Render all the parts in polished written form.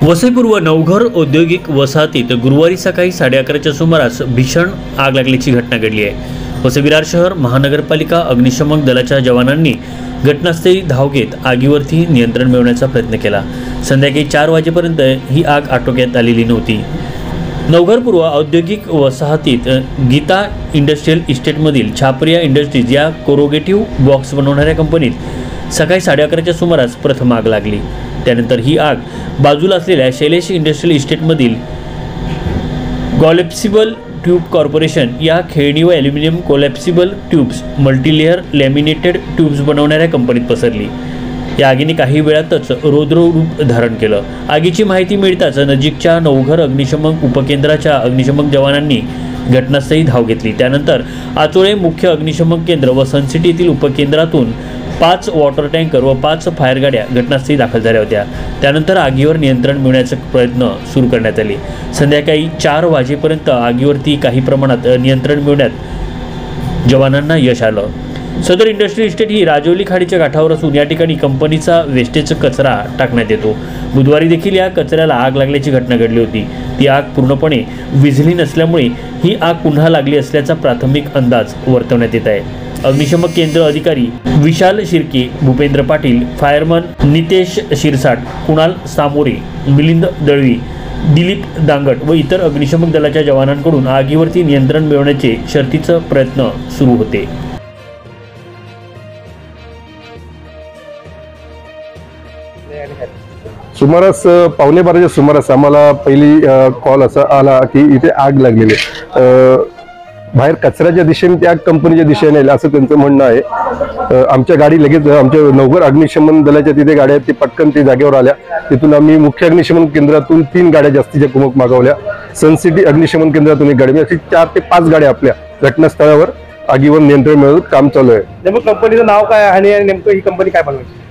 वसईपूर्व नवघर औद्योगिक वसाहतीत गुरुवारी सकाळी 11:30च्या सुमारास भीषण आग लागल्याची घटना घडली आहे। वसई विरार शहर महानगरपालिका अग्निशमन दलाच्या जवानांनी घटनास्थळी धाव घेत आगीवरती नियंत्रण मिळवण्याचा प्रयत्न केला। संध्याकाळी 4 वाजेपर्यंत ही आग आटोक्यात आलेली नव्हती। नवघर पूर्व औद्योगिक वसाहतीत गीता इंडस्ट्रियल इस्टेटमधील छापरिया इंडस्ट्रीज या कोरोगेटिव्ह बॉक्स बनवणाऱ्या कंपनीत सकाळी 11:30च्या सुमारास प्रथम आग लागली। त्यानंतर ही आग बाजूला असलेल्या शैलेश इंडस्ट्रियल इस्टेटमधील कोलॅप्सिबल ट्यूब कॉर्पोरेशन या खेळणी व aluminium collapsible tubes multilayer laminated tubes बनवणाऱ्या कंपनीत पसरली। या आगीने काही वेळातच रौद्र रूप धारण केलं। आगीची माहिती मिळताच नजीकच्या नवघर अग्निशमन उपकेंद्राच्या अग्निशमन जवानांनी घटनास्थळी धाव घेतली। त्यानंतर आचोळे मुख्य अग्निशमन केंद्र व सनसिटी येथील उपकेंद्रातून 5 वॉटर टँकर व 5 फायर गाड्या घटनास्थळी दाखल झाल्या होत्या। त्यानंतर आगीवर नियंत्रण मिळवण्याचे प्रयत्न सुरू करण्यात आले। संध्याकाळी 4 वाजेपर्यंत आगीवरती काही प्रमाणात नियंत्रण मिळवण्यात जवानांना यश आलं। सदर इंडस्ट्रियल इस्टेट ही राजौली खाडीच्या काठावर असून या ठिकाणी कंपनीचा वेस्टेज कचरा टाकण्यात येतो। बुधवारी देखील या कचऱ्याला आग लागल्याची घटना घडली होती। ती आग पूर्णपणे विझली नसल्यामुळे ही आग पुन्हा लागली असल्याचा प्राथमिक अंदाज वर्तवण्यात येत आहे। अग्निशमन केंद्र अधिकारी विशाल शिर्के, भूपेंद्र पाटील, फायरमन नितेश शिरसाट, कुणाल सामोरे, मिलिंद दळवी, दिलीप दांगट व इतर अग्निशमन दलाच्या जवानांकडून आगीवरती नियंत्रण मिळवण्याचे शर्थीचे प्रयत्न सुरू होते। सुमारास 11:15च्या सुमारास आम्हाला पहिली कॉल असा आला की इथे आग लागलेली आहे। बाहेर कचऱ्याच्या दिशेने त्या कंपनीच्या दिशेने असं त्यांचं म्हणणं आहे। आमच्या गाडी लगेच आमच्या नवघर अग्निशमन दलाच्या तिथे गाड्या आहेत, ते पटकन ते जागेवर आल्या। तिथून आम्ही मुख्य अग्निशमन केंद्रातून 3 गाड्या जास्तीच्या कुमक मागवल्या। सनसिटी अग्निशमन केंद्रातून 1 गाडी, अशी 4 ते 5 गाड्या आपल्या घटनास्थळावर आगीवर नियंत्रण मिळवून काम चालू आहे। नेमकं कंपनीचं नाव काय आहे आणि नेमकं ही कंपनी काय बनवायची?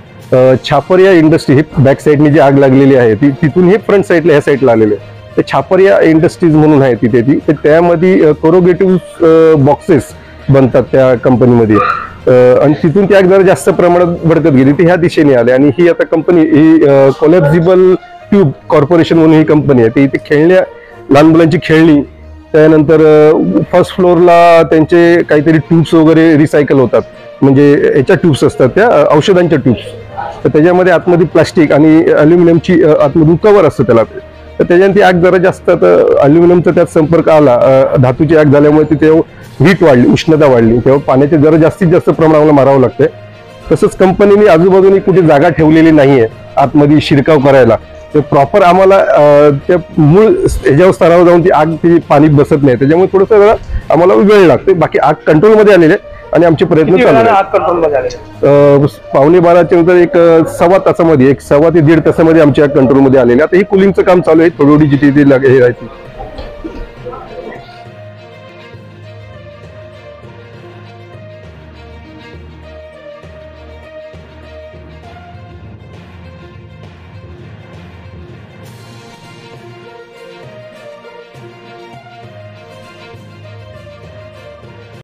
छापरिया इंडस्ट्री, ही बॅक साईडनी जी आग लागलेली आहे तिथून हे फ्रंट साईडला ह्या साईडला आलेले आहे। ते छापरिया इंडस्ट्रीज म्हणून आहे तिथे तर त्यामध्ये कोरोगेटिव्ह बॉक्सेस बनतात त्या कंपनीमध्ये, आणि तिथून ती आग जरा जास्त प्रमाणात भडकत गेली, ती ह्या दिशेने आले। आणि ही आता कंपनी ही कोलॅप्सिबल ट्यूब कॉर्पोरेशन म्हणून ही कंपनी आहे। ती इथे खेळण्या, लहान मुलांची खेळणी, त्यानंतर फर्स्ट फ्लोअरला त्यांचे काहीतरी ट्यूब्स वगैरे रिसायकल होतात, म्हणजे याच्या ट्यूब्स असतात त्या औषधांच्या ट्यूब्स, तर त्याच्यामध्ये आतमध्ये प्लास्टिक आणि अल्युमिनियमची आतमधून कव्हर असतं त्याला, तर त्याच्याने ती आग जरा जास्त अल्युमिनियमचा त्यात संपर्क आला, धातूची आग झाल्यामुळे तिथे हीट वाढली, उष्णता वाढली, तेव्हा पाण्याचे जरा जास्तीत जास्त प्रमाणाला मारावं लागतंय। तसंच कंपनीने आजूबाजूने कुठे जागा ठेवलेली नाहीये आतमध्ये शिरकाव करायला, तर प्रॉपर आम्हाला त्या मूळ ह्याच्यावर स्तरावर जाऊन ती आग ती पाणी बसत नाही, त्याच्यामुळे थोडंसं जरा आम्हाला वेळ लागते। बाकी आग कंट्रोलमध्ये आलेले आणि आमचे प्रयत्न चालू आहेत। 11:15च्या नंतर 1.25 तासामध्ये 1.25 ते 1.5 तासामध्ये आमच्या कंट्रोलमध्ये आलेले। आता ही कुलिंगचं काम चालू आहे, थोडी जिथे हे राहते